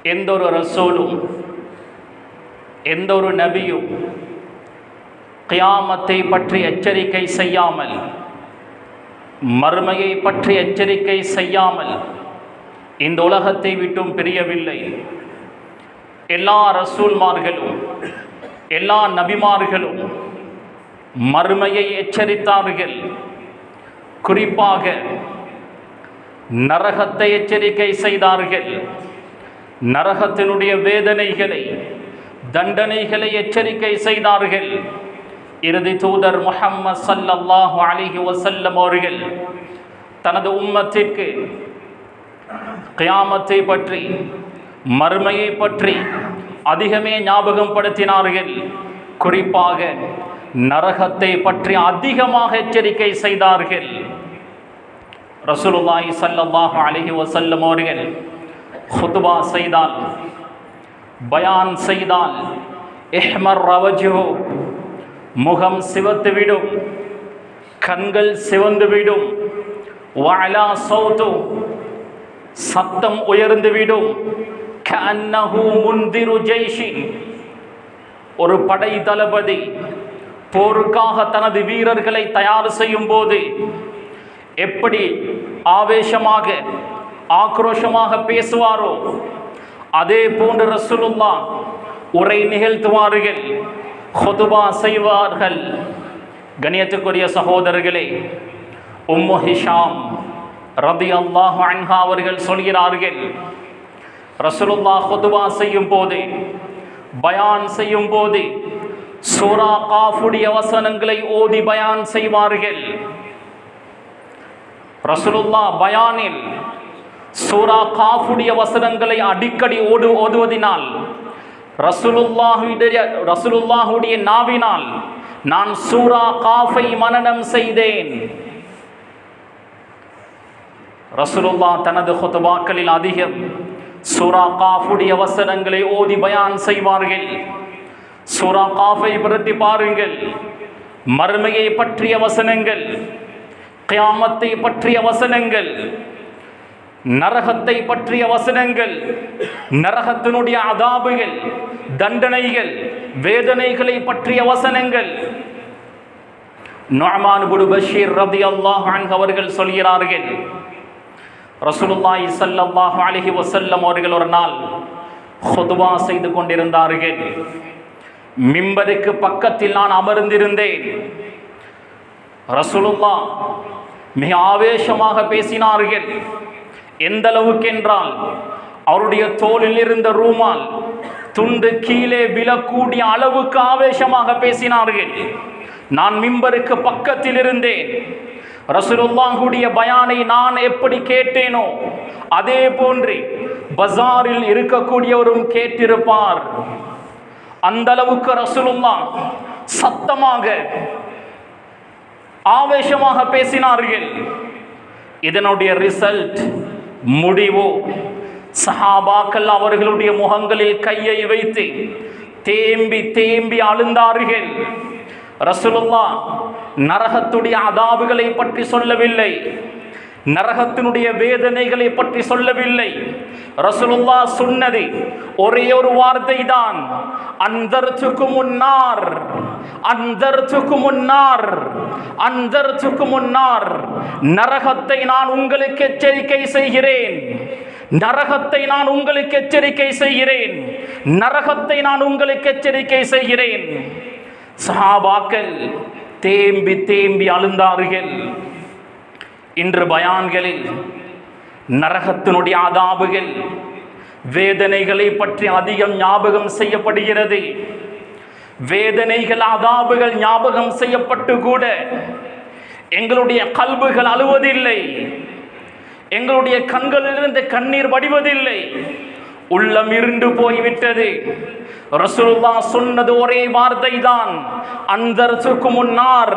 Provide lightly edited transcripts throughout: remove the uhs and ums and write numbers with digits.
எந்த ஒரு ரசூலும் எந்த ஒரு நபியும் கியாமத்தை பற்றி எச்சரிக்கை செய்யாமல், மறுமையை பற்றி எச்சரிக்கை செய்யாமல் இந்த உலகத்தை விட்டும் பிரியவில்லை. எல்லா ரசூல்மார்களும் எல்லா நபிமார்களும் மறுமையை எச்சரித்தார்கள். குறிப்பாக நரகத்தை எச்சரிக்கை செய்தார்கள். நரகத்தினுடைய வேதனைகளை, தண்டனைகளை எச்சரிக்கை செய்தார்கள். இறுதி தூதர் முஹம்மது ஸல்லல்லாஹு அலைஹி வஸல்லம் அவர்கள் தனது உம்மத்திற்கு கியாமத்தை பற்றி, மறுமையை பற்றி அதிகமே ஞாபகம் படுத்தினார்கள். குறிப்பாக நரகத்தை பற்றி அதிகமாக எச்சரிக்கை செய்தார்கள். ரசூலுல்லாஹி ஸல்லல்லாஹு அலைஹி வஸல்லம் அவர்கள் ஹுத்பா செய்தால், பயான் செய்தால், இஹ்மர் வஜ்ஹு, முகம் சிவந்துவிடும், கண்கள் சிவந்துவிடும், வஅலா சௌது, சத்தம் உயர்ந்துவிடும், கஅன்னஹு முன்திரு ஜைஷி, ஒரு படை தளபதி போருக்காக தனது வீரர்களை தயார் செய்யும் போது எப்படி ஆவேசமாக ஆக்ரோஷமாக பேசுவாரோ அதே போன்று ரசூலுல்லாஹ் உரை நிகழ்த்துவார்கள், ஹுதுபா செய்வார்கள். கண்ணியத்துக்குரிய சகோதரர்களே, உம்மு ஹிஷாம் ரலியல்லாஹு அன்ஹா அவர்கள் சொல்கிறார்கள், ரசூலுல்லாஹ் ஹுதுபா செய்யும் போது, பயான் செய்யும் போது சூரா காஃபுடைய வசனங்களை ஓதி பயான் செய்வார்கள். ரசூலுல்லாஹ் பயானில் சூரா காஃபுடைய வசனங்களை அடிக்கடி ஓதுவதினால் ரசூலுல்லாஹுடைய நாவினால் நான் சூரா காஃபை மனனம் செய்தேன். ரசூலுல்லாஹ் தனது ஹுத்பாக்களில் அதிகம் சூரா காஃபுடைய வசனங்களை ஓதி பயான் செய்வார்கள். சூரா காஃபை பிரட்டி பாருங்கள். மறுமையை பற்றிய வசனங்கள், கியாமத்தை பற்றிய வசனங்கள், நரகத்தை பற்றிய வசனங்கள், நரகத்தினுடைய அதாபுகள், தண்டனைகள், வேதனைகளை பற்றிய வசனங்கள். நுஅமான் இப்னு பஷீர் ரலியல்லாஹு அன்ஹு அவர்கள் சொல்கிறார்கள், ரசூலுல்லாஹி ஸல்லல்லாஹு அலைஹி வஸல்லம் அவர்கள் ஒரு நாள் ஹுத்பா செய்து கொண்டிருந்தார்கள். மிம்பருக்கு பக்கத்தில் நான் அமர்ந்திருந்தேன். ரசூலுல்லாஹ் மிக ஆவேசமாக பேசினார்கள். எந்த அளவுக்கு என்றால் அவருடைய தோளில் இருந்த ரூமால் துண்டு கீழே விழக்கூடிய அளவுக்கு ஆவேசமாக பேசினார்கள். நான் மிம்பருக்கு பக்கத்தில் இருந்தேன். ரசூலுல்லாஹுடைய பயானை நான் எப்படி கேட்டேனோ அதே போன்று பஜாரில் இருக்கக்கூடியவரும் கேட்டிருப்பார். அந்த அளவுக்கு ரசூலுல்லாஹ் சத்தமாக ஆவேசமாக பேசினார்கள். இதனுடைய ரிசல்ட், முடிவு, சஹாபாக்கள் அவர்களுடைய முகங்களில் கையை வைத்து தேம்பி தேம்பி அழுந்தார்கள். ரசூலுல்லாஹ் நரகத்துடைய அதாபுகளை பற்றி சொல்லவில்லை, நரகத்தினுடைய வேதனைகளை பற்றி சொல்லவில்லை. ரசூலுல்லாஹ் சொன்னது ஒரே ஒரு வார்த்தை தான், அன்தர்துக்கும் முன்னார், அன்தர்துக்கும் முன்னார், அன்தர்துக்கும் முன்னார். நரகத்தை நான் உங்களுக்கு எச்சரிக்கை செய்கிறேன், நரகத்தை நான் உங்களுக்கு எச்சரிக்கை செய்கிறேன், நரகத்தை நான் உங்களுக்கு எச்சரிக்கை செய்கிறேன். சஹாபாக்கள் தேம்பி தேம்பி அழுந்தார்கள். இன்று பயான்களில் நரகத்தினுடைய அதாபுகள், வேதனைகளை பற்றி அதிகம் ஞாபகம் செய்யப்படுகிறது. வேதனைகள், அதாபுகள் ஞாபகம் செய்யப்பட்டு கூட எங்களுடைய கல்புகள் அழுவதில்லை, எங்களுடைய கண்களிலிருந்து கண்ணீர் வடிவதில்லை. உள்ளம் இருண்டு போய்விட்டது. ரசூலுல்லாஹ் சொன்னது ஒரே வார்த்தை தான், அன்தர்துக்கும் முன்னார்,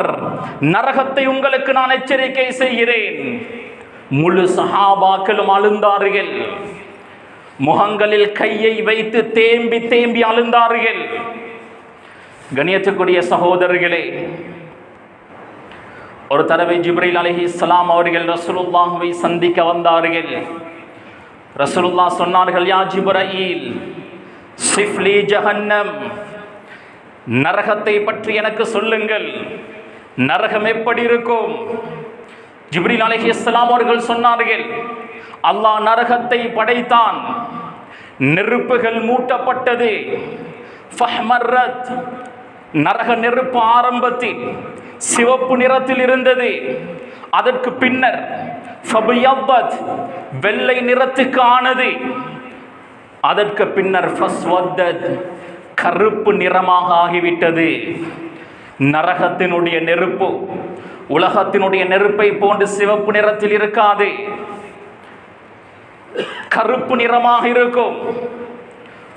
நரகத்தை உங்களுக்கு நான் எச்சரிக்கை செய்கிறேன். முழு சஹாபாக்களும் அழுந்தார்கள். முகங்களில் கையை வைத்து தேம்பி தேம்பி அழுந்தார்கள். கண்ணியத்துக்குரிய சகோதரர்களே, ஒரு தடவை ஜிப்ரீல் அலைஹிஸ்ஸலாம் அவர்கள் ரசூலுல்லாஹ்வை சந்திக்க வந்தார்கள். ரசூலுல்லாஹ் சொன்னார்கள், யா ஜிப்ரீல் சிஃப்லி ஜஹன்னம், நரகத்தை பற்றி எனக்கு சொல்லுங்கள், நரகம் எப்படி இருக்கும்? ஜிப்ரீல் அலைஹிஸ்ஸலாம் அவர்கள் சொன்னார்கள், அல்லாஹ் நரகத்தை படைத்தான், நெருப்புகள் மூட்டப்பட்டது, ஃபஹ்மர்ரத், நரக நெருப்பு ஆரம்பத்தில் சிவப்பு நிறத்தில் இருந்தது, அதற்கு பின்னர் ஃபபியப்பத், வெள்ளை நிறத்துக்கு ஆனது, அதற்கு பின்னர் ஃபஸ்வத்தத், கருப்பு நிறமாக ஆகிவிட்டது. நரகத்தினுடைய நெருப்பு உலகத்தினுடைய நெருப்பை போன்று சிவப்பு நிறத்தில் இருக்காது, கருப்பு நிறமாக இருக்கும்.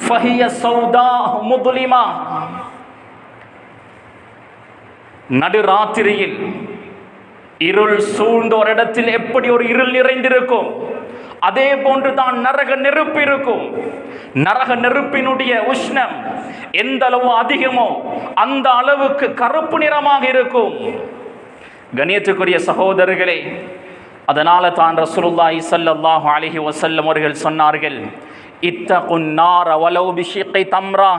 ஃபஹிய சௌதா முதுலிமா, நடுராத்திரியில் இருள் சூழ்ந்த ஒரு இடத்தில் எப்படி ஒரு இருள் நிறைந்திருக்கும், அதே போன்று தான் நரக நெருப்பு இருக்கும். நரக நெருப்பினுடைய உஷ்ணம் எந்த அளவு அதிகமோ அந்த அளவுக்கு கருப்பு நிறமாக இருக்கும். கண்ணியத்துக்குரிய சகோதரர்களே, அதனால தான் ரசூலுல்லாஹி ஸல்லல்லாஹு அலைஹி வஸல்லம் அவர்கள் சொன்னார்கள், இத்தகுன் நார வலௌ பிஷிக்கி தம்ரா,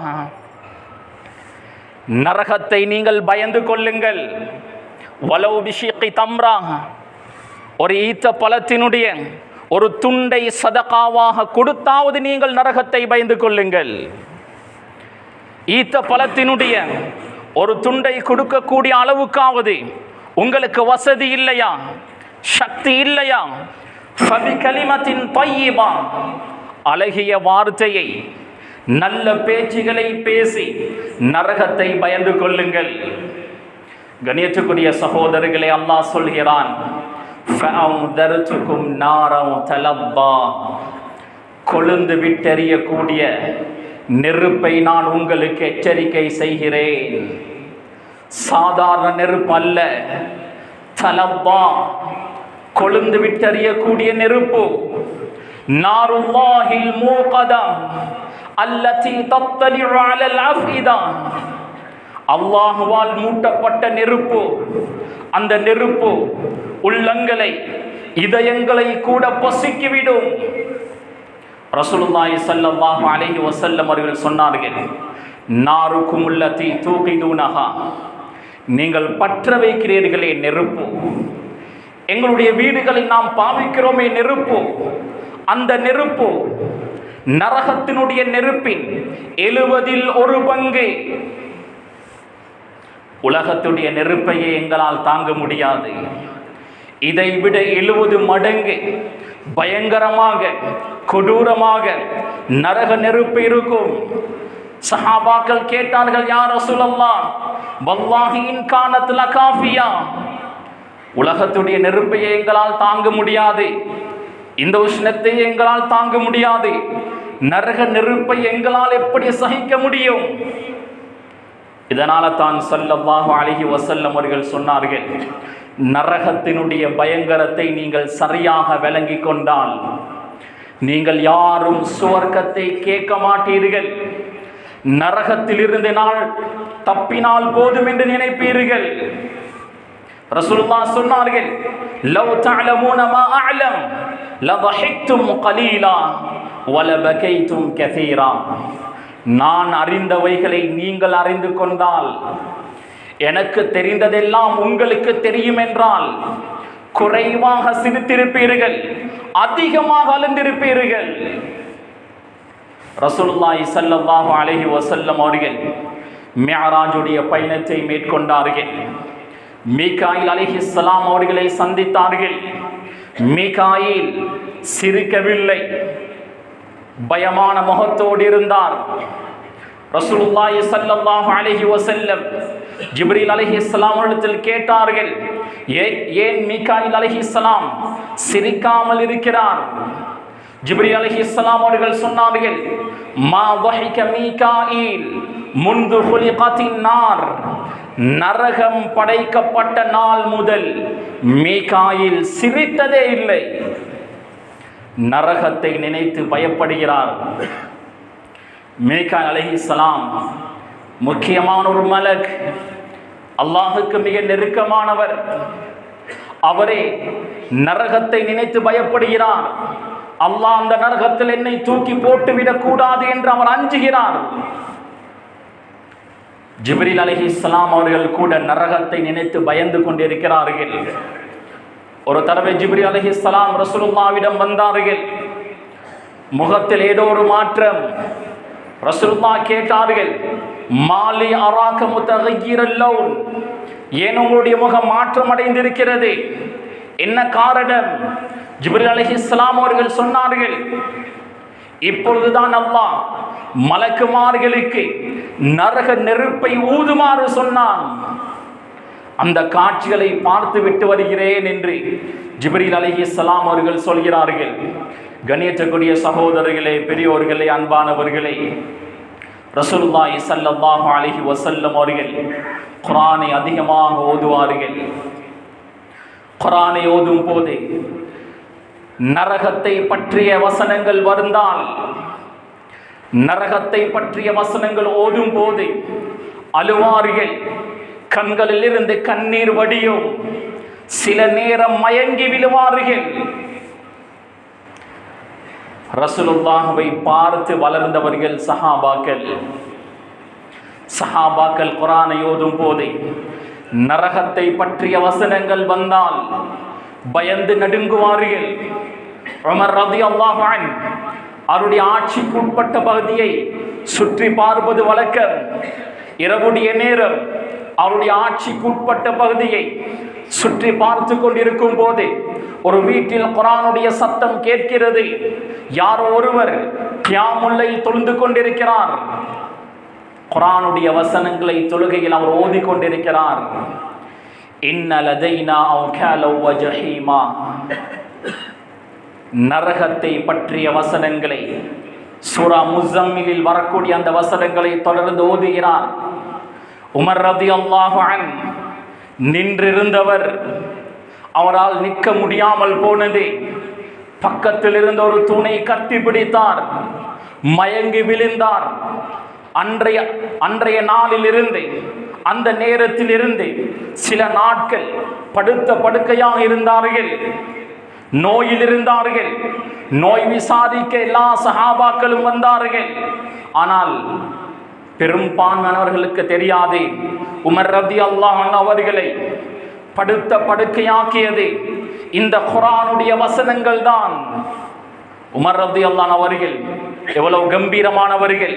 நரகத்தை நீங்கள் பயந்து கொள்ளுங்கள், வலௌ பிஷிக்கி தம்ரா, ஒரு ஈத்த பழத்தினுடைய ஒரு துண்டை சதகாவாக கொடுத்தாவது நீங்கள் நரகத்தை பயந்து கொள்ளுங்கள். ஈத்த பழத்தினுடைய ஒரு துண்டை கொடுக்கக்கூடிய அளவுக்காவது உங்களுக்கு வசதி இல்லையா, சக்தி இல்லையா? ஃபபி கலிமத்தின் தையிபா, அழகிய வார்த்தையை நல்ல பேச்சுகளை பேசி நரகத்தை பயந்து கொள்ளுங்கள். கண்ணியத்துக்குரிய சகோதரர்களே, அல்லாஹ் சொல்கிறான், ஃபஅன்தர்துகும் நாரன் தலப்பா, கொழுந்து விட்டெறியக்கூடிய நெருப்பை நான் உங்களுக்கு எச்சரிக்கை செய்கிறேன். சாதாரண நெருப்பு அல்ல, தலப்பா, கொழுந்து விட்டெறியக்கூடிய நெருப்பு. நாருல்லாஹில் மூகதா அல்லதி தத்தலிஉ அலல் அஃபிதா, அல்லாஹ்வால் மூட்டப்பட்ட நெருப்பு. அந்த நெருப்பு உள்ளங்களை, இதயங்களை கூட பொசுக்கிவிடும். ரசூலுல்லாஹி ஸல்லல்லாஹு அலைஹி வஸல்லம் அவர்கள் சொன்னார்கள், நாருக்கும் அல்லதி தூகிதுனஹா, நீங்கள் பற்ற வைக்கிறீர்களே நெருப்பு, எங்களுடைய வீடுகளில் நாம் பாவிக்கிறோமே நெருப்பு, அந்த நெருப்பு நரகத்தினுடைய நெருப்பின் 70 பங்கு. உலகத்துடைய நெருப்பையே எங்களால் தாங்க முடியாது, இதை விட 70 மடங்கு பயங்கரமாக கொடூரமாக நரக நெருப்பு இருக்கும். சஹாபாக்கள் கேட்டார்கள், யா ரசூலல்லாஹ், வல்லாஹி இன் கானத் லகாஃபியா, உலகத்துடைய நெருப்பையே எங்களால் தாங்க முடியாது, இந்த உஷ்ணத்தை எங்களால் தாங்க முடியாது, நரக நெருப்பை எங்களால் எப்படி சகிக்க முடியும்? இதனால தான் ஸல்லல்லாஹு அலைஹி வஸல்லம் அவர்கள் சொன்னார்கள், நரகத்தினுடைய பயங்கரத்தை நீங்கள் சரியாக விளங்கி கொண்டால் நீங்கள் யாரும் சுவர்க்கத்தை கேட்க மாட்டீர்கள், நரகத்திலிருந்து நாள் தப்பினால் போதும் என்று நினைப்பீர்கள். ரசூலுல்லாஹ் சொன்னார்கள், லவ் தஅலமூன மா அஅலம் லதஹிக்தும் கலீலா வலபகைதும் கஸீரா, நான் அறிந்தவைகளை நீங்கள் அறிந்து கொண்டால், எனக்கு தெரிந்ததெல்லாம் உங்களுக்கு தெரியும் என்றால் குறைவாக சிரித்திருப்பீர்கள், அதிகமாக அழுந்திருப்பீர்கள். ரசூலுல்லாஹி ஸல்லல்லாஹு அலைஹி வஸல்லம் அவர்கள் மிஅராஜுடைய பயணத்தை மேற்கொண்டார்கள். மீகாயில் அலைஹிஸ்ஸலாம் அவர்களை சந்தித்தார்கள். மீகாயில் சிரிக்கவில்லை, பயமான முகத்தோடு இருந்தார். ரசூலுல்லாஹி ஸல்லல்லாஹு அலைஹி வஸல்லம் ஜிப்ரீல் அலைஹிஸ்ஸலாம் அவர்களிடத்தில் கேட்டார்கள், ஏன் மீகாயில் அலைஹிஸ்ஸலாம் சிரிக்காமல் இருக்கிறார்? ஜிப்ரீல் அலைஹிஸ்ஸலாம் அவர்கள் சொன்னார்கள், மா வஹிக மீகாயில் முன்து ஹுலிகத்தின் நார், நரகம் படைக்கப்பட்ட நாள் முதல் மீகாயில் சிரித்ததே இல்லை. நரகத்தை நினைத்து பயப்படுகிறார். மீகாயில் அலைஹிஸ்ஸலாம் முக்கியமான ஒரு மலக், அல்லாஹுக்கு மிக நெருக்கமானவர். அவரே நரகத்தை நினைத்து பயப்படுகிறார். அல்லாஹ் அந்த நரகத்தில் என்னை தூக்கி போட்டுவிடக் கூடாது என்று அவர் அஞ்சுகிறார். ஜிப்ரீல் அலைஹிஸ்ஸலாம் அவர்கள் கூட நரகத்தை நினைத்து பயந்து கொண்டிருக்கிறார்கள். ஒரு தடவை ஜிப்ரீல் அலைஹிஸ்ஸலாம் ரசூலுல்லாஹ்விடம் வந்தார்கள். முகத்தில் ஏதோ ஒரு மாற்றம். ரசூலுல்லாஹ் கேட்டார்கள், மாலி அராக முத்தகய்யிரல் லௌன், ஏன் உங்களுடைய முகம் மாற்றம் அடைந்திருக்கிறது, என்ன காரணம்? ஜிப்ரீல் அலைஹிஸ்ஸலாம் அவர்கள் சொன்னார்கள், இப்பொழுதுதான் அல்லாஹ் மலக்குமார்களுக்கு நரக நெருப்பை ஊதுமாறு சொன்னான், அந்த காட்சிகளை பார்த்து விட்டு வருகிறேன் என்று ஜிப்ரீல் அலைஹிஸ்ஸலாம் அவர்கள் சொல்கிறார்கள். கண்ணியத்துக்குரிய சகோதரர்களே, பெரியோர்களே, அன்பானவர்களே, ரசூலுல்லாஹி ஸல்லல்லாஹு அலைஹி வஸல்லம் அவர்கள் குர்ஆனை அதிகமாக ஓதுவார்கள். குர்ஆனை ஓதும் போது நரகத்தை பற்றிய வசனங்கள் வந்தால், நரகத்தை பற்றிய வசனங்கள் ஓதும் போது அழுவார்கள். கண்களில் இருந்து கண்ணீர் வடியும். சில நேரம் மயங்கி விழுவார்கள். ரசூலுல்லாஹ்வை பார்த்து வளர்ந்தவர்கள் சஹாபாக்கள். சஹாபாக்கள் குர்ஆனை ஓதும் போது நரகத்தை பற்றிய வசனங்கள் வந்தால் பயந்து நடுங்குவார்கள். உமர் ரலியல்லாஹு அன்ஹு அவருடைய ஆட்சிக்கு உட்பட்ட பகுதியை சுற்றி பார்ப்பது வழக்கம். இரவுடைய நேரம் அவருடைய ஆட்சிக்கு உட்பட்ட பகுதியை சுற்றி பார்த்து கொண்டிருக்கும் போது ஒரு வீட்டில் குர்ஆனுடைய சத்தம் கேட்கிறது. யாரோ ஒருவர் கியாமுல்லை தொழுது கொண்டிருக்கிறார். குர்ஆனுடைய வசனங்களை தொழுகையில் அவர் ஓதி கொண்டிருக்கிறார். இன்ன லதைனா அவ்காலௌ வ ஜஹீமா, நரகத்தை பற்றிய வசனங்களை சூரா முஸம்மிலில் வரக்கூடிய அந்த வசனங்களை தொடர்ந்து ஓதுகிறார். உமர் ரலியல்லாஹு அன்ஹு நின்றிருந்தவர், அவரால் நிற்க முடியாமல் போனது. பக்கத்தில் இருந்த ஒரு தூணை கட்டி பிடித்தார், மயங்கி விழுந்தார். அன்றைய நாளில் இருந்து, அந்த நேரத்தில் இருந்து சில நாட்கள் படுத்த படுக்கையாக இருந்தார்கள், நோயில் இருந்தார்கள். நோய் விசாரிக்க எல்லா சஹாபாக்களும் வந்தார்கள். ஆனால் பெரும்பான்மையானவர்களுக்கு தெரியாது, உமர் ரலியல்லாஹு அன்ஹு அவர்களை படுத்த படுக்கையாக்கியது இந்த குர்ஆனுடைய வசனங்கள் தான். உமர் ரலியல்லாஹு அன்ஹு அவர்கள் எவ்வளவு கம்பீரமானவர்கள்,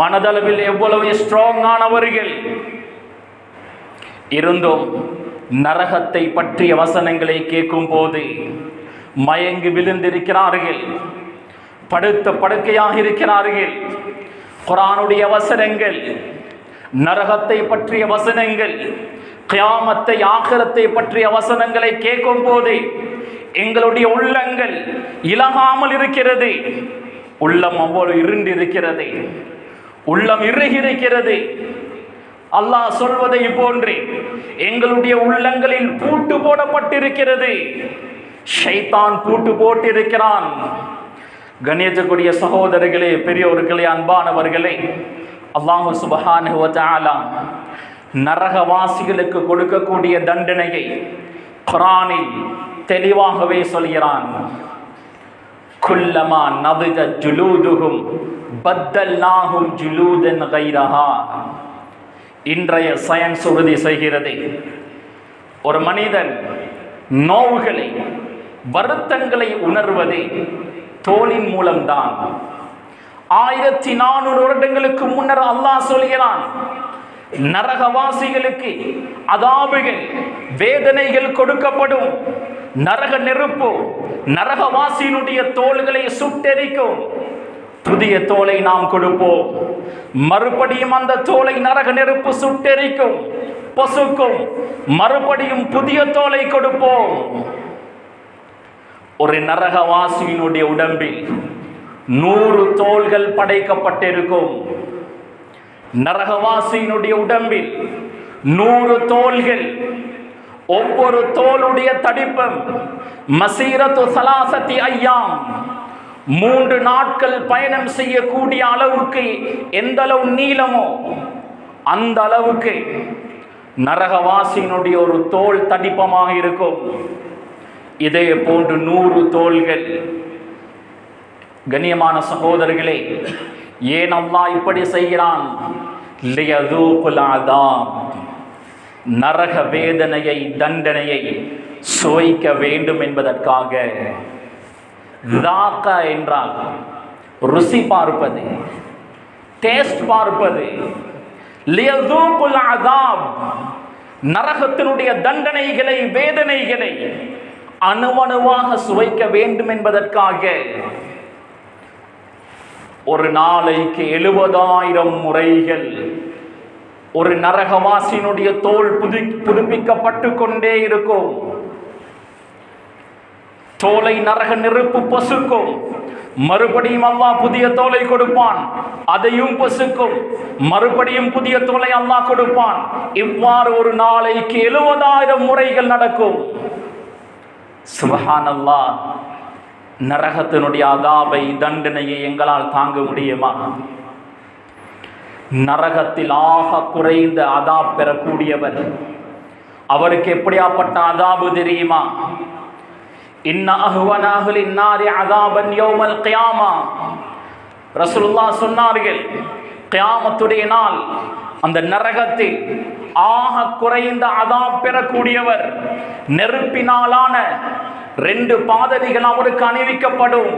மனதளவில் எவ்வளவு ஸ்ட்ராங் ஆனவர்கள் இருந்தும் நரகத்தை பற்றிய வசனங்களை கேட்கும் போது மயங்கி விழுந்திருக்கிறார்கள், படுத்த படுக்கையாக இருக்கிறார்கள். குர்ஆனுடைய வசனங்கள், நரகத்தை பற்றிய வசனங்கள், கியாமத்தை ஆகிரத்தை பற்றிய வசனங்களை கேட்கும் போது எங்களுடைய உள்ளங்கள் இலகாமல் இருக்கிறது. உள்ளம் அவ்வளவு இருண்டிருக்கிறது, உள்ளம் இறுகியிருக்கிறது. அல்லாஹ் சொல்வதை போன்று எங்களுடைய உள்ளங்களில் பூட்டு போடப்பட்டிருக்கிறது. ஷைத்தான் பூட்டு போட்டிருக்கிறான். கண்ணியத்துக்குரிய சகோதரர்களே, பெரியோர்களே, அன்பானவர்களே, அல்லாஹ் சுப்ஹானஹு வ தஆலா நரகவாசிகளுக்கு கொடுக்கக்கூடிய தண்டனையை குர்ஆனில் தெளிவாகவே சொல்கிறான். குல்லமா நதிஜத் ஜுலூதுஹும் பத்தல்நாஹும் ஜுலூதன் கைரஹா. இன்றைய சயின்ஸ் உறுதி செய்கிறது, ஒரு மனிதன் நோவுகளை, வருத்தங்களை உணர்வது தோலின் மூலம்தான். 1400 வருடங்களுக்கு முன்னர் அல்லாஹ் சொல்கிறான், நரகவாசிகளுக்கு அதாபுகள், வேதனைகள் கொடுக்கப்படும். நரக நெருப்பு நரகவாசியினுடைய தோள்களை சுட்டெரிக்கும். புதிய தோலை நாம் கொடுப்போம், மறுபடியும் அந்த தோலை நரக நெருப்பு சுட்டெரிக்கும், பொசுக்கும். மறுபடியும் புதிய தோலை கொடுப்போம். ஒரு நரகவாசியினுடைய உடம்பில் 100 தோள்கள் படைக்கப்பட்டிருக்கும். நரகவாசியினுடைய உடம்பில் 100 தோள்கள். ஒவ்வொரு தோளுடைய தடிப்பம் மசீரத்து ஸலாஸத்தி அய்யாம், 3 நாட்கள் பயணம் செய்யக்கூடிய அளவுக்கு எந்த அளவு நீளமோ அந்த அளவுக்கு நரகவாசியினுடைய ஒரு தோல் தடிப்பமாக இருக்கும். இதே போன்று 100 தோள்கள். கண்ணியமான சகோதரர்களே, ஏன் அல்லாஹ் இப்படி செய்கிறான்? லியதூகுல் அதாப், நரக வேதனையை, தண்டனையை சுவைக்க வேண்டும் என்பதற்காக. தாக்க என்றால் ருசி பார்ப்பது, டேஸ்ட் பார்ப்பது. லியதூகுல் அதாப், நரகத்தினுடைய தண்டனைகளை, வேதனைகளை அணுவணுவாக சுவைக்க வேண்டும் என்பதற்காக. ஒரு நாளைக்கு 70,000 முறைகள் ஒரு நரகவாசியினுடைய தோல் புதுப்பிக்கப்பட்டு கொண்டே இருக்கும். தோலை நரக நெருப்பு பசுக்கும், மறுபடியும் அல்லாஹ் புதிய தோலை கொடுப்பான், அதையும் பசுக்கும், மறுபடியும் புதிய தோலை அல்லாஹ் கொடுப்பான். இவ்வாறு ஒரு நாளைக்கு 70,000 முறைகள் நடக்கும். சுப்ஹானல்லாஹ். நரகத்தினுடைய அதாபை, தண்டனையை எங்களால் தாங்க முடியுமா? நரகத்தில் ஆக குறைந்த அதாப் பெறக்கூடியவர், அவருக்கு எப்படியாப்பட்ட அதாபு தெரியுமா? இன்ன அஹ்வன அஹ்லின் நாரி அதாபன் யௌமல் கியாமா. ரசூலுல்லாஹ் சொன்னார்கள், கியாமத்துடைய நாள் அந்த நரகத்தில் ஆக குறைந்த அதாப் பெறக்கூடியவர், நெருப்பினாலான 2 பாதணிகள் அவருக்கு அணிவிக்கப்படும்.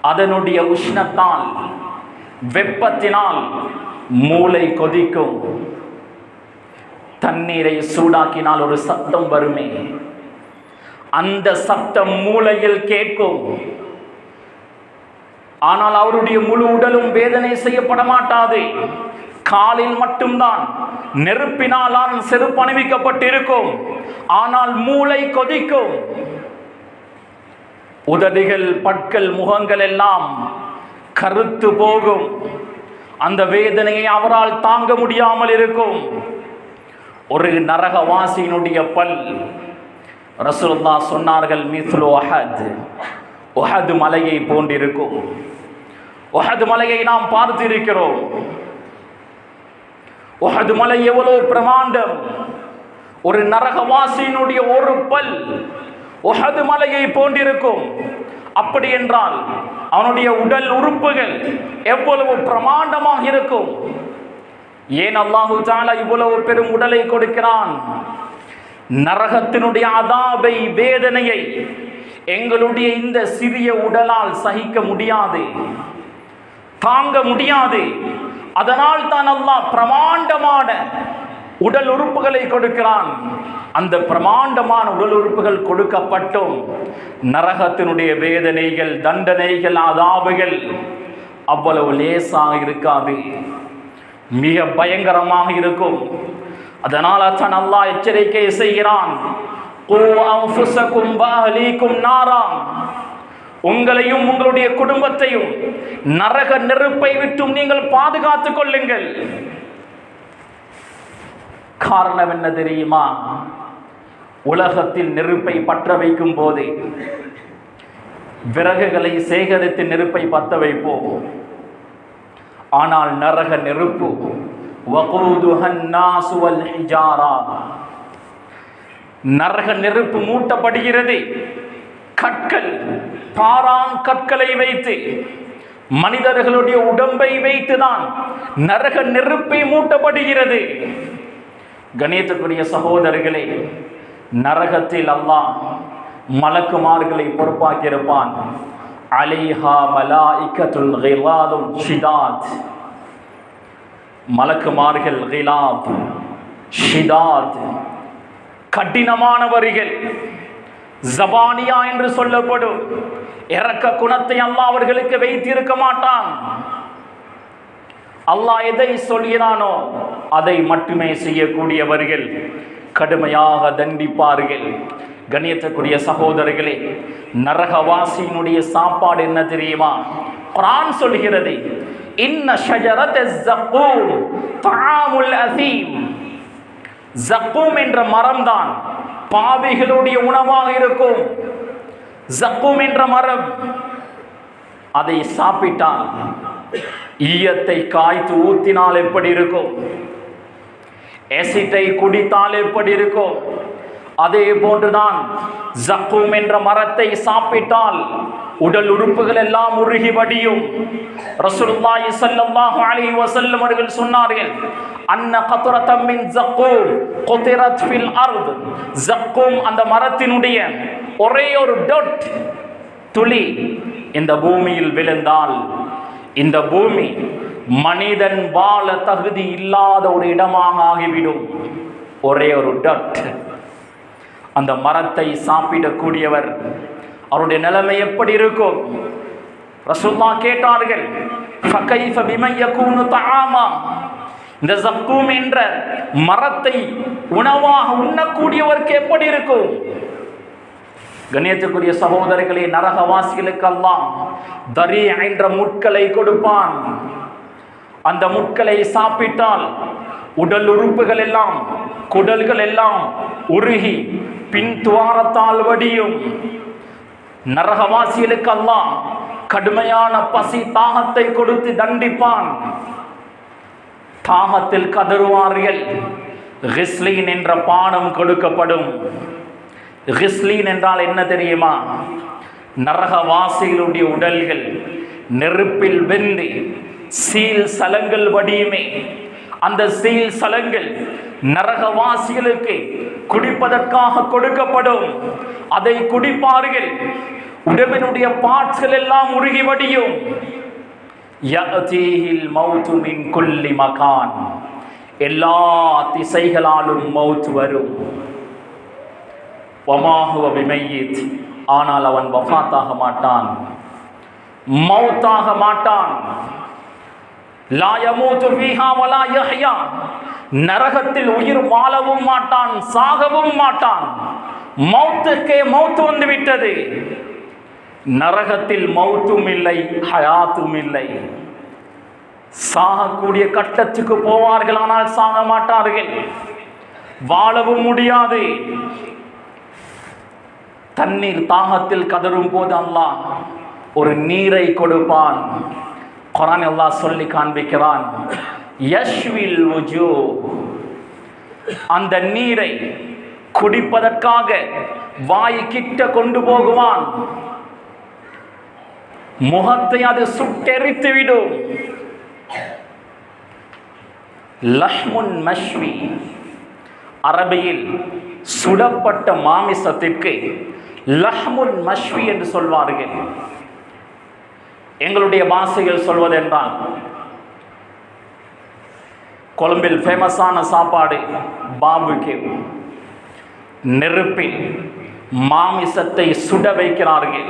அதனுடைய உஷ்ணத்தால், வெப்பத்தினால் மூளை கொதிக்கும். தண்ணீரை சூடாக்கினால் ஒரு சத்தம் வருமே, அந்த சத்தம் மூளையில் கேட்கும். ஆனால் அவருடைய முழு உடலும் வேதனை செய்யப்பட மாட்டாது. காலில் மட்டும்தான் நெருப்பினாலான செருப்பு அணிவிக்கப்பட்டிருக்கும். ஆனால் மூளை கொதிக்கும். உதடுகள், பற்கள், முகங்கள் எல்லாம் கருத்து போகும். அந்த வேதனையை அவரால் தாங்க முடியாமல் இருக்கும். ஒரு நரகவாசியினுடைய பல், ரசூலுல்லாஹ் சொன்னார்கள், மிஸ்லு உஹத், உஹது மலையை போன்றிருக்கும். உஹது மலையை நாம் பார்த்திருக்கிறோம். உஹது மலை எவ்வளவு பிரமாண்டம்! ஒரு நரகவாசியினுடைய ஒரு பல் உஹது மலையை போன்றிருக்கும். அப்படி என்றால் அவனுடைய உடல் உறுப்புகள் எவ்வளவு பிரமாண்டமாக இருக்கும்! ஏன் அல்லாஹு தஆலா இவ்வளவு பெரும் உடலை கொடுக்கிறான்? நரகத்தினுடைய அதாபை, வேதனையை எங்களுடைய இந்த சிறிய உடலால் சகிக்க முடியாது, தாங்க முடியாது. அதனால் தான் அல்லாஹ் பிரமாண்டமான உடல் உறுப்புகளை கொடுக்கிறான். அந்த பிரமாண்டமான உடல் உறுப்புகள் கொடுக்கப்பட்டும் நரகத்தினுடைய வேதனைகள், தண்டனைகள், அதாபுகள் அவ்வளவு லேசாக இருக்காது, மிக பயங்கரமாக இருக்கும். அதனால தான் அல்லாஹ் எச்சரிக்கை செய்கிறான், கூ அன்ஃபுஸகும் வஅஹ்லீகும் நாரா, உங்களையும் உங்களுடைய குடும்பத்தையும் நரக நெருப்பை விட்டும் நீங்கள் பாதுகாத்துக் கொள்ளுங்கள். காரணம் என்ன தெரியுமா? உலகத்தில் நெருப்பை பற்ற வைக்கும் போது விறகுகளை சேகரித்து நெருப்பை பற்ற வைப்போம். ஆனால் நரக நெருப்பு வகூதுஹன் நாசு வல் ஹிஜாரா, நரக நெருப்பு மூட்டப்படுகிறது. கற்கள், பாறாங் கற்களை வைத்து, மனிதர்களுடைய உடம்பை வைத்துதான் நரக நெருப்பை மூட்டப்படுகிறது. கணியத்துக்குரிய சகோதரர்களே, நரகத்தில் அல்லாஹ் மலக்குமார்களை பொறுப்பாக்கியிருப்பான். அலைஹா மலாயிகத்துல் கிலாதுன் ஷிதாத், மலக்குமார்கள் கிலாத், ஷிதாத், கடினமானவர்கள். ஜபானியா என்று சொல்லப்படும் இரக்க குணத்தை அல்லாஹ் அவர்களுக்கு வைத்திருக்க மாட்டான். அல்லாஹ் எதை சொல்கிறானோ அதை மட்டுமே செய்யக்கூடியவர்கள், கடுமையாக தண்டிப்பார்கள். கண்ணியத்துக்குரிய சகோதரர்களே, நரகவாசியினுடைய சாப்பாடு என்ன தெரியுமா? குர்ஆன் சொல்கிறது, இன்ன ஷஜரத ஸக்கூம் தஆமுல் அஸீம். ஸக்கூம் என்ற மரம்தான் பாவிகளுடைய உணவாக இருக்கும். ஸக்கூம் என்ற மரம், அதை சாப்பிட்டால், ஈயத்தை காய்த்து ஊத்தினால் எப்படி இருக்கும், ஆசிட்டை குடித்தால் எப்படி இருக்கும், அதே போன்றுதான் ஜக்கூம் என்ற மரத்தை சாப்பிட்டால் உடல் உறுப்புகள் எல்லாம் உருகி வடியும். ரசூலுல்லாஹி ஸல்லல்லாஹு அலைஹி வஸல்லம் அவர்கள் சொன்னார்கள், அன்ன கத்ரத்தம் மின் ஜக்கூம் குதிரத் ஃபில் அர்த். ஜக்கூம் அந்த மரத்தினுடைய ஒரே ஒரு டொட் துளி இந்த பூமியில் விழுந்தால் இந்த பூமி மனிதன் வாழ தகுதி இல்லாத ஒரு இடமாக ஆகிவிடும். ஒரே ஒரு டட். அந்த மரத்தை சாப்பிடக்கூடியவர் அவருடைய நிலைமை எப்படி இருக்கும்? ரசூலுல்லாஹ் கேட்டார்கள், ஃபகைஃப பிமன் யகூனு தஆமா. இந்த ஜக்கூம் என்ற மரத்தை உணவாக உண்ணக்கூடியவருக்கு எப்படி இருக்கும்? கண்ணியத்துக்குரிய சகோதரர்களே, நரகவாசிகளுக்கு அல்லாஹ் தரி என்ற முட்களை கொடுப்பான். அந்த முட்களை சாப்பிட்டால் உடல் உறுப்புகள் எல்லாம் குடல்கள் எல்லாம் உருகி பின் துவாரத்தால் வடியும். நரகவாசிகளுக்கு அல்லாஹ் கடுமையான பசி தாகத்தை கொடுத்து தண்டிப்பான். தாகத்தில் கதறுவார்கள். கிஸ்லீன் என்ற பானம் கொடுக்கப்படும். கிஸ்லீன் என்றால் என்ன தெரியுமா? நரகவாசிகளுடைய உடல்கள் நெருப்பில் வெந்து சீல் சலங்கள் வடியுமே. அந்த சீல் சலங்கள் நரகவாசிகளுக்கு குடிப்பதற்காக கொடுக்கப்படும். அதை குடிப்பார்கள். உடம்பினுடைய பார்ட்ஸ்கள் எல்லாம் உருகி வடியும். யஅதீஹில் மௌது மின் குல்லி மகான். எல்லா திசைகளாலும் மௌத் வரும். வமா ஹுவ பிமையித். ஆனால் அவன் வஃபாத்தாக மாட்டான், மௌத்தாக மாட்டான். லா யமூது ஃபீஹா வலா யஹ்யா. நரகத்தில் உயிர் வாழவும் மாட்டான், சாகவும் மாட்டான். மௌத்துக்கே மௌத்து வந்து விட்டது. நரகத்தில் மௌத்தும் இல்லை, ஹயாத்தும் இல்லை. சாகக்கூடிய கட்டத்துக்கு போவார்கள், ஆனால் சாக மாட்டார்கள். வாழவும் முடியாது. தண்ணீர் தாகத்தில் கதறும் போது அல்லாஹ் ஒரு நீரை கொடுப்பான். குர்ஆன் அல்லாஹ் சொல்லி காண்பிக்கிறான், யஷ்வில் வுஜூ. அந்த நீரை குடிப்பதற்காக வாய் கிட்ட கொண்டு போகுவான். முகத்தை அது சுட்டெரித்து விடும். லஹ்முன் மஷ்வி. அரபியில் சுடப்பட்ட மாமிசத்திற்கு லஹ்முன் மஷ்வி என்று சொல்வார்கள். எங்களுடைய பாஷையில் சொல்வதென்றால், கொழும்பில் ஃபேமஸான சாப்பாடு பாபுக்கு. நெருப்பில் மாமிசத்தை சுட வைக்கிறார்கள்.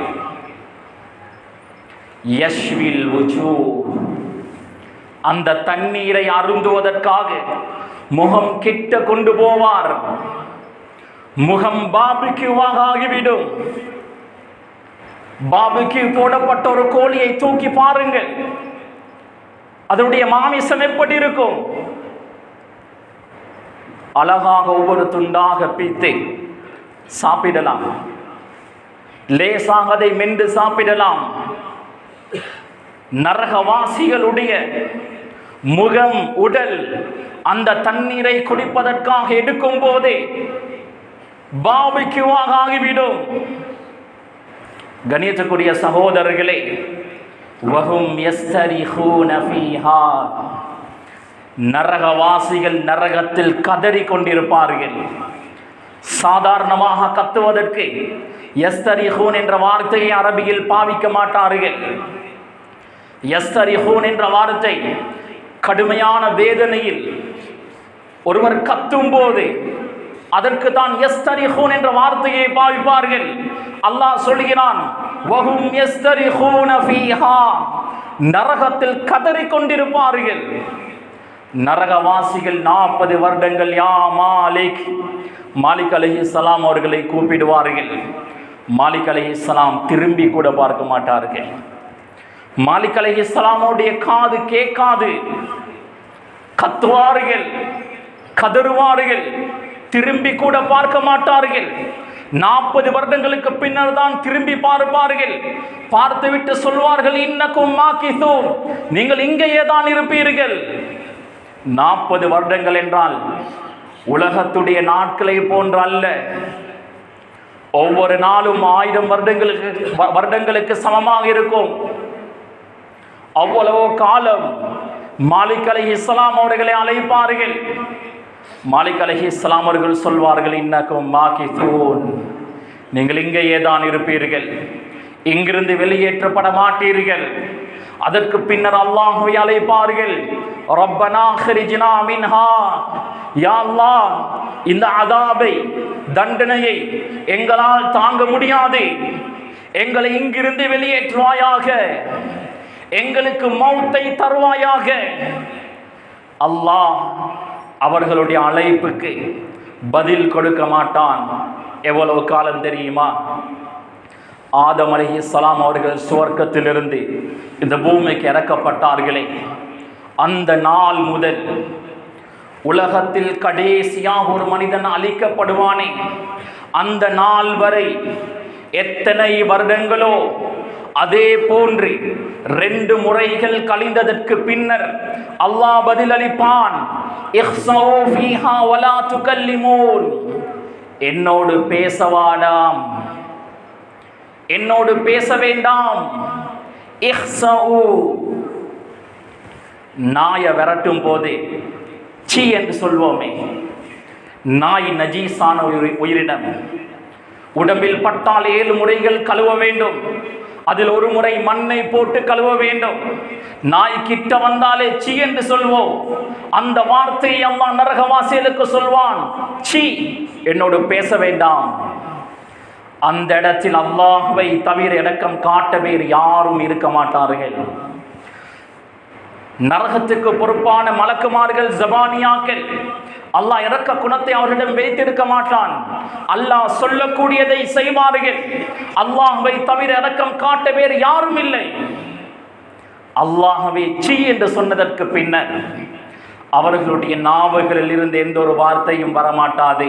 யஷ்வில் வுஜூ. அந்த தண்ணீரை அருந்துவதற்காக முகம் கிட்ட கொண்டு போவார். முகம் பாபிக்யூவாக ஆகிவிடும். பாபிக்யூ போடப்பட்ட ஒரு கோழியை தூக்கி பாருங்கள், அதனுடைய மாமிசம் எப்படி இருக்கும்? அழகாக ஒவ்வொரு துண்டாக பிய்த்து சாப்பிடலாம். லேசாக அதை மென்று சாப்பிடலாம். நரகவாசிகளுடைய முகம், உடல் அந்த தண்ணீரை குடிப்பதற்காக எடுக்கும் போதே பாபிக்யூவாக ஆகிவிடும். கணியத்துக்குரிய சகோதரர்களே, வஹும் யஸ்தரிஹூன ஃபீஹா. நரகவாசிகள் நரகத்தில் கதறி கொண்டிருப்பார்கள். சாதாரணமாக கத்துவதற்கு யஸ்தரிஹூன் என்ற வார்த்தையை அரபியில் பாவிக்க மாட்டார்கள். யஸ்தரிஹூன் என்ற வார்த்தை கடுமையான வேதனையில் ஒருவர் கத்தும் போது அதற்கு தான் யஸ்தரிஹூன் என்ற வார்த்தையை பாவிப்பார்கள். அல்லாஹ் சொல்கிறான், வஹும் யஸ்தரிஹூன ஃபீஹா. நரகத்தில் கதறி கொண்டிருப்பார்கள். நரகவாசிகள் 40 வருடங்கள் யா மாலிக், மாலிக் அலைஹிஸ்ஸலாம் அவர்களை கூப்பிடுவார்கள். மாலிக் அலைஹிஸ்ஸலாம் திரும்பி கூட பார்க்க மாட்டார்கள். மாலிக் அலைஹிஸ்ஸலாமுடைய காது கேட்காது. கத்துவார்கள், கதறுவார்கள், திரும்பி கூட பார்க்க மாட்டார்கள். 40 வருடங்களுக்கு பின்னர் தான் திரும்பி பார்ப்பார்கள். பார்த்துவிட்டு சொல்வார்கள், இன்னக்கும் மாகிசூன். நீங்கள் இங்கேயே தான் இருப்பீர்கள். 40 வருடங்கள் என்றால் உலகத்துடைய நாட்களை போன்று அல்ல. ஒவ்வொரு நாளும் 1000 வருடங்களுக்கு சமமாக இருக்கும். அவ்வளவோ காலம் மாலிக் அலைஹிஸ்ஸலாம் அவர்களை அழைப்பார்கள். மாலிக் அலைஹிஸ்ஸலாம் அவர்கள் சொல்வார்கள், இன்னக்கும் மாகிதூன், நீங்கள் இங்கேயே தான் இருப்பீர்கள், இங்கிருந்து வெளியேற்றப்பட மாட்டீர்கள். அதற்கு பின்னர் அல்லாஹ்வை அழைப்பார்கள், ரப்பனா அக்ரிஜ்னா மின்ஹா, யா அல்லாஹ், இந்த அதாபை, தண்டனையை எங்களால் தாங்க முடியாது, எங்களை இங்கிருந்து வெளியேற்றுவாயாக, எங்களுக்கு மௌத்தை தருவாயாக. அல்லாஹ் அவர்களுடைய அழைப்புக்கு பதில் கொடுக்க மாட்டான். எவ்வளவு காலம் தெரியுமா? ஆதம் அலைஹிஸ்ஸலாம் அவர்கள் சுவர்க்கத்திலிருந்து இந்த பூமிக்கு இறக்கப்பட்டார்களே, அந்த நாள் முதல் உலகத்தில் கடைசியாக ஒரு மனிதன் அழிக்கப்படுவானே, அந்த நாள் வரை எத்தனை வருடங்களோ, அதே போன்று 2 முறைகள் கழிந்ததற்கு பின்னர் அல்லாஹ் பதிலளிப்பான், இஹ்ஸௌ ஃபீஹா வலா துகல்லிமூன், என்னோடு பேசவாடாம், என்னோடு பேச வேண்டாம். இஹ்ஸௌ, நாயை விரட்டும் போது சீ என்று சொல்வோமே, நாய் நஜீஸான உயிரினம், உடம்பில் பட்டால் 7 முறைகள் கழுவ வேண்டும், அதில் ஒரு முறை மண்ணை போட்டு கழுவ வேண்டும். நாய் கிட்ட வந்தாலே சீ என்று சொல்வோம். அந்த வார்த்தையை அல்லாஹ் நரகவாசிகளுக்கு சொல்வான், சீ, என்னோடு பேச வேண்டாம். அந்த இடத்தில் அல்லாஹ்வை தவிர இரக்கம் காட்ட வேறு யாரும் இருக்க மாட்டார்கள். நரகத்துக்கு பொறுப்பான மலக்குமார்கள், ஜபானியாக்கள், அல்லாஹ் இரக்க குணத்தை அவர்களிடம் வைத்திருக்க மாட்டான். அல்லாஹ் சொல்லக்கூடியதை செய்வார்கள். அல்லாஹ்வை தவிர இரக்கம் காட்ட வேறு யாரும் இல்லை. அல்லாஹ்வை சீ என்று சொன்னதற்கு பின்னர் அவர்களுடைய நாவுகளில் இருந்து எந்த ஒரு வார்த்தையும் வரமாட்டாது.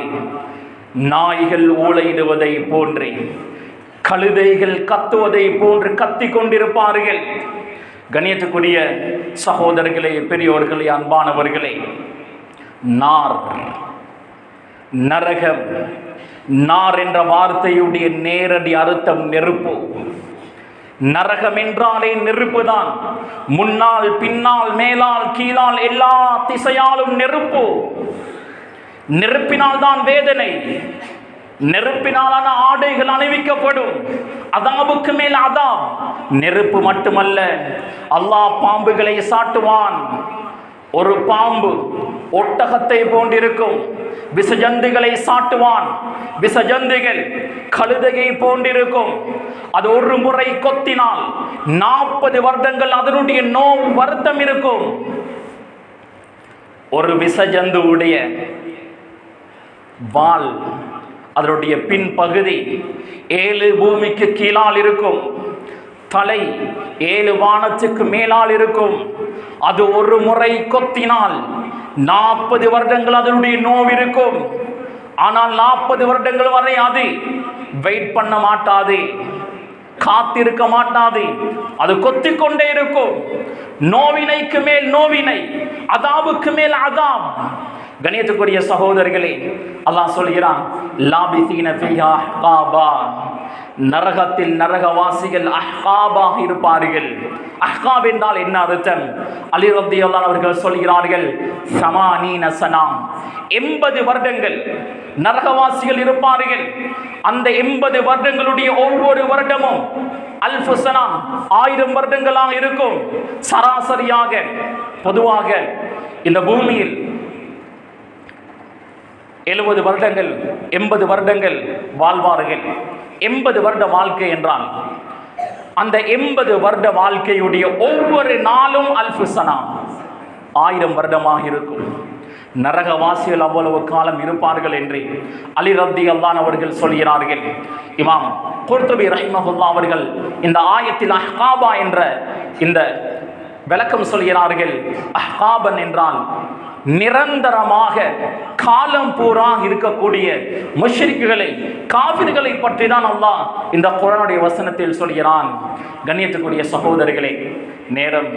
நாய்கள் ஊளையிடுவதை போன்று, கழுதைகள் கத்துவதை போன்று கத்திக் கொண்டிருப்பார்கள். கண்ணியத்துக்குரிய சகோதரர்களே, பெரியோர்களே, அன்பானவர்களே, நார், நரகம், நார் என்ற வார்த்தையுடைய நேரடி அர்த்தம் நெருப்பு. நரகம் என்றாலே நெருப்பு தான். முன்னால், பின்னால், மேலால், கீழால், எல்லா திசையாலும் நெருப்பு. நெருப்பினால் தான் வேதனை. நெருப்பினாலான ஆடைகள் அணிவிக்கப்படும். அதாபுக்கு மேல் அதாப். நெருப்பு மட்டுமல்ல, அல்லாஹ் பாம்புகளை சாட்டுவான். ஒரு பாம்பு ஒட்டகத்தை போன்றிருக்கும். விசஜந்துகளை சாட்டுவான். விசஜந்துகள் கழுதையை போன்றிருக்கும். அது ஒரு முறை கொத்தினால் 40 வருடங்கள் அதனுடைய நோவு வருத்தம் இருக்கும். ஒரு விசஜந்துவுடைய வால், அதனுடைய பின்பகுதி 7 பூமிக்கு கீழால் இருக்கும். தலை 7 வானத்துக்கு மேலால் இருக்கும். அது ஒரு முறை கொத்தினால் 40 வருடங்கள் அதனுடைய நோவு இருக்கும். ஆனால் 40 வருடங்கள் வரை அது வெயிட் பண்ண மாட்டாது, காத்திருக்க மாட்டாது. அது கொத்திக் கொண்டே இருக்கும். நோவினைக்கு மேல் நோவினை, அதாபுக்கு மேல் அதாப். கணியத்துக்குரிய சகோதரர்களே, அல்லாஹ் சொல்கிறான், லாபிசீன ஃபீஹா அஹ்காபா, நரகத்தில் நரகவாசிகள் அஹ்காபாக இருப்பார்கள். அஹ்காப் என்றால் என்ன அர்த்தம்? அலி ரலியல்லாஹு அன்ஹு அவர்கள் சொல்கிறார்கள், ஸமானீன சனா, 80 வருடங்கள் நரகவாசிகள் இருப்பார்கள். அந்த 80 வருடங்களுடைய ஒவ்வொரு வருடமும் அல்ஃபு சனா, 1000 வருடங்களாக இருக்கும். சராசரியாக பொதுவாக இந்த பூமியில் 70 வருடங்கள் 80 வருடங்கள் வாழ்வார்கள். 80 வருட வாழ்க்கை என்றால் அந்த 80 வருட வாழ்க்கையுடைய ஒவ்வொரு நாளும் அல்ஃபு சனா, 1000 வருடமாக இருக்கும். நரகவாசிகள் அவ்வளவு காலம் இருப்பார்கள் என்று அலி ரலியல்லாஹு அன்ஹு அவர்கள் சொல்கிறார்கள். இமாம் குர்துபி ரஹிமஹுல்லாஹ் அவர்கள் இந்த ஆயத்தில் அஹ்காபா என்ற இந்த விளக்கம் சொல்கிறார்கள். அஹ்காபன் என்றால் நிரந்தரமாக காலம் பூரா இருக்கக்கூடிய முஷ்ரிக்குகளை, காஃபிர்களை பற்றி தான் அல்லாஹ் இந்த குர்ஆனுடைய வசனத்தில் சொல்கிறான். கண்ணியத்துக்குரிய சகோதரர்களே, நேரம்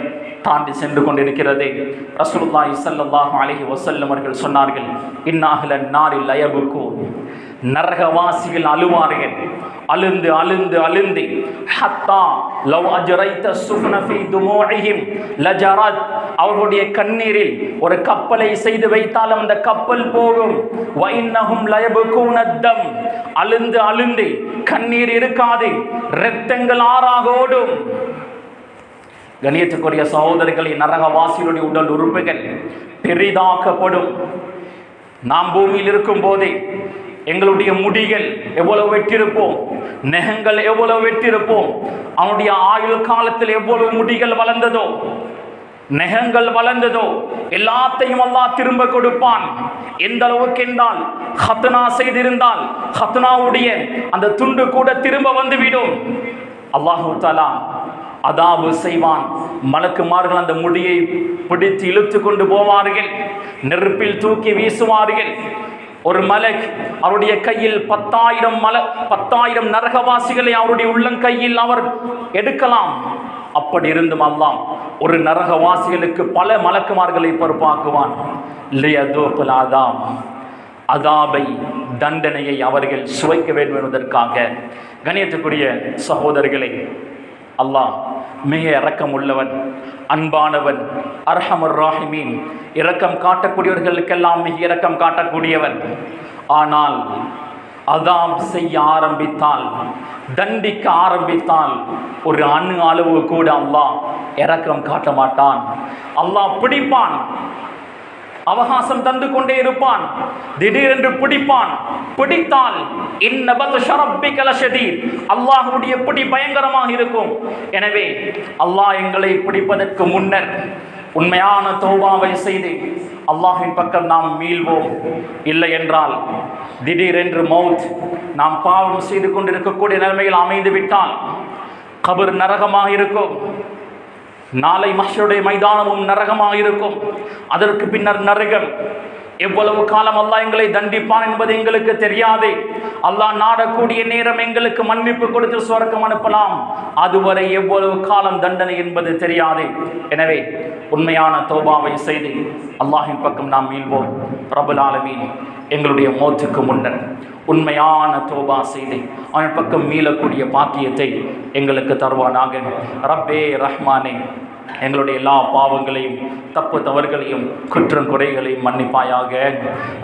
தாண்டி சென்று கொண்டிருக்கிறது. ரசூலுல்லாஹி ஸல்லல்லாஹு அலைஹி வஸல்லம் அவர்கள் சொன்னார்கள், இன்னாஹ்லன் நாரில் லயபுக்கு, நரகவாசிகள் அழுவார்கள், அழுந்து அழுந்து அழுந்து ஹத்தா லவ் அஜரைத சுஃப்ன ஃபீ துமூஇஹிம் லஜரத், அவர்களுடைய கண்ணீரில் ஒரு கப்பலை செய்து வைத்தால் அந்த கப்பல் போகும். வ இன்னஹும் லயபுகூன தம், அழுந்து அழுந்து கண்ணீர் இருக்காது, இரத்தங்கள் ஆறாக ஓடும். கணியத்துக்குரிய சகோதரர்களை, நரகவாசிகளுடைய உடல் உறுப்புகள் பெரிதாக்கப்படும். நாம் பூமியில் இருக்கும் போதே எங்களுடைய முடிகள் எவ்வளவு வெட்டிருப்போம், நெகங்கள் எவ்வளவு வெட்டிருப்போம், அவனுடைய ஆயுள் காலத்தில் எவ்வளவு முடிகள் வளர்ந்ததோ, நெகங்கள் வளர்ந்ததோ, எல்லாத்தையும் அல்லாஹ் திரும்ப கொடுப்பான். எந்த அளவுக்கு என்றால், ஹத்னா செய்திருந்தால் ஹத்னாவுடைய அந்த துண்டு கூட திரும்ப வந்துவிடும். அல்லாஹு தஆலா அதாபு செய்வான். மலக்குமார்கள் அந்த முடியை பிடித்து இழுத்து கொண்டு போவார்கள், நெருப்பில் தூக்கி வீசுவார்கள். ஒரு மலக் அவருடைய கையில் 10,000 நரகவாசிகளை அவருடைய உள்ளங்கையில் அவர் எடுக்கலாம். அப்படி இருந்தும் அல்லாஹ் ஒரு நரகவாசிகளுக்கு பல மலக்குமார்களை பொறுப்பாக்குவான். லியதூகுல் அதாப், அதாபை, தண்டனையை அவர்கள் சுவைக்க வேண்டும் என்பதற்காக. கணியத்துக்குரிய சகோதரர்களை, அல்லாஹ் மிக இரக்கம் உள்ளவன், அன்பானவன், அர்ஹமர் ராஹிமீன், இரக்கம் காட்டக்கூடியவர்களுக்கெல்லாம் மிக இரக்கம் காட்டக்கூடியவன். ஆனால் அதாம் செய்ய ஆரம்பித்தால், தண்டிக்க ஆரம்பித்தால் ஒரு அணு அளவு கூட அல்லாஹ் இரக்கம் காட்ட மாட்டான். அல்லாஹ் பிடிப்பான், அவகாசம் தந்து கொண்டே இருப்பான், திடீரென்று பிடிப்பான். பிடித்தால் இன்ன பத்ஷ ரப்பிக லஷதீத், அல்லாஹ்வுடைய பிடி பயங்கரமாக இருக்கும். எனவே அல்லாஹ் எங்களை பிடிப்பதற்கு முன்னர் உண்மையான தௌபாவை செய்து அல்லாஹ்வின் பக்கம் நாம் மீள்வோம். இல்லை என்றால் திடீரென்று மௌத், நாம் பாவம் செய்து கொண்டிருக்கக்கூடிய நிலைமையில் அமைந்து விட்டால் கபர் நரகமாக இருக்கும். நாளை மஹ்ஷருடைய மைதானமும் நரகமாக இருக்கும். அதற்கு பின்னர் நரகம். எவ்வளவு காலம் அல்லாஹ் எங்களை தண்டிப்பான் என்பது எங்களுக்கு தெரியாது. அல்லாஹ் நாடக்கூடிய நேரம் எங்களுக்கு மன்னிப்பு கொடுத்து சுவர்க்கம் அனுப்பலாம். அதுவரை எவ்வளவு காலம் தண்டனை என்பது தெரியாது. எனவே உண்மையான தௌபாவை செய்து அல்லாஹின் பக்கம் நாம் மீள்வோம். ரப்பல் ஆலமீன் எங்களுடைய மௌத்துக்கு முன்னர் உண்மையான தௌபா செய்து அவன் பக்கம் மீளக்கூடிய பாக்கியத்தை எங்களுக்கு தருவானாக. ரப்பே ரஹ்மானே, எங்களுடைய எல்லா பாவங்களையும் தப்பு தவறுகளையும் குற்றம் குறைகளையும் மன்னிப்பாயாக.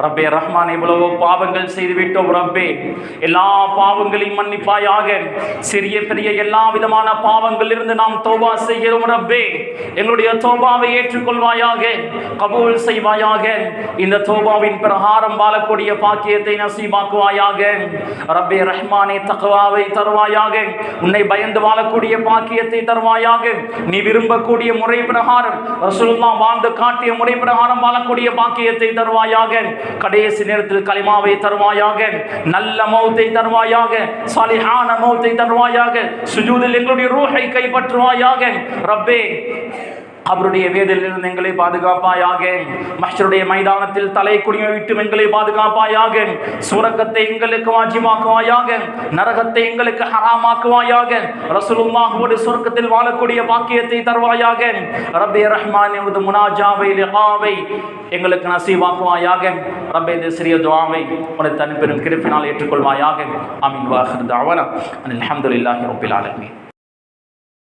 ரப்பே ரஹ்மான், எவ்வளவோ பாவங்கள் செய்துவிட்டோம் ரப்பே, எல்லா பாவங்களையும் மன்னிப்பாயாக. சிறிய பெரிய எல்லா விதமான பாவங்கள் இருந்து நாம் தௌபா செய்கிறோம் ரப்பே. எங்களுடைய தௌபாவை ஏற்றுக்கொள்வாயாக, கபூல் செய்வாயாக. இந்த தௌபாவின் பிரகாரம் வாழக்கூடிய பாக்கியத்தை நசீபாக்குவாயாக. ரப்பே ரஹ்மானே, தக்வாவை தருவாயாக. உன்னை பயந்து வாழக்கூடிய பாக்கியத்தை தருவாயாக. நீ விரும்பக்கூடிய முறை பிரகாரம், ரசூலுல்லாஹ் வாழ்ந்து காட்டிய முறை பிரகாரம் வாழக்கூடிய பாக்கியத்தை தருவாயாக. கடைசி நேரத்தில் கலிமாவை தருவாயாக. நல்ல மௌத்தை தருவாயாக. சாலிஹான மௌத்தை தருவாயாக. சுஜூதில் எங்களுடைய ரூஹை கைப்பற்றுவாயாக. ரப்பே, அவருடைய வேதலிலிருந்து எங்களை பாதுகாப்பாயாக. மஹ்ஷருடைய மைதானத்தில் தலை குனிய விட்டு எங்களை பாதுகாப்பாயாக. சுரக்கத்தை எங்களுக்கு வாஜிபாக்குவாயாக. நரகத்தை எங்களுக்கு ஹராமாக்குவாயாக. ரசூலுல்லாஹ்வோடு சுரக்கத்தில் வாழக்கூடிய பாக்கியத்தை தருவாயாக. ரப்பே ரஹ்மான், உனது முனாஜாவை லிகாவை எங்களுக்கு நசீபாக்குவாயாக. ரப்பே, இந்த சிறிய துஆவை உனது தனிப்பெரும் கிருபையினால் ஏற்றுக்கொள்வாயாக. ஆமீன். வாஹிர் தஅவானா அல்ஹம்துலில்லாஹி ரப்பில் ஆலமீன்.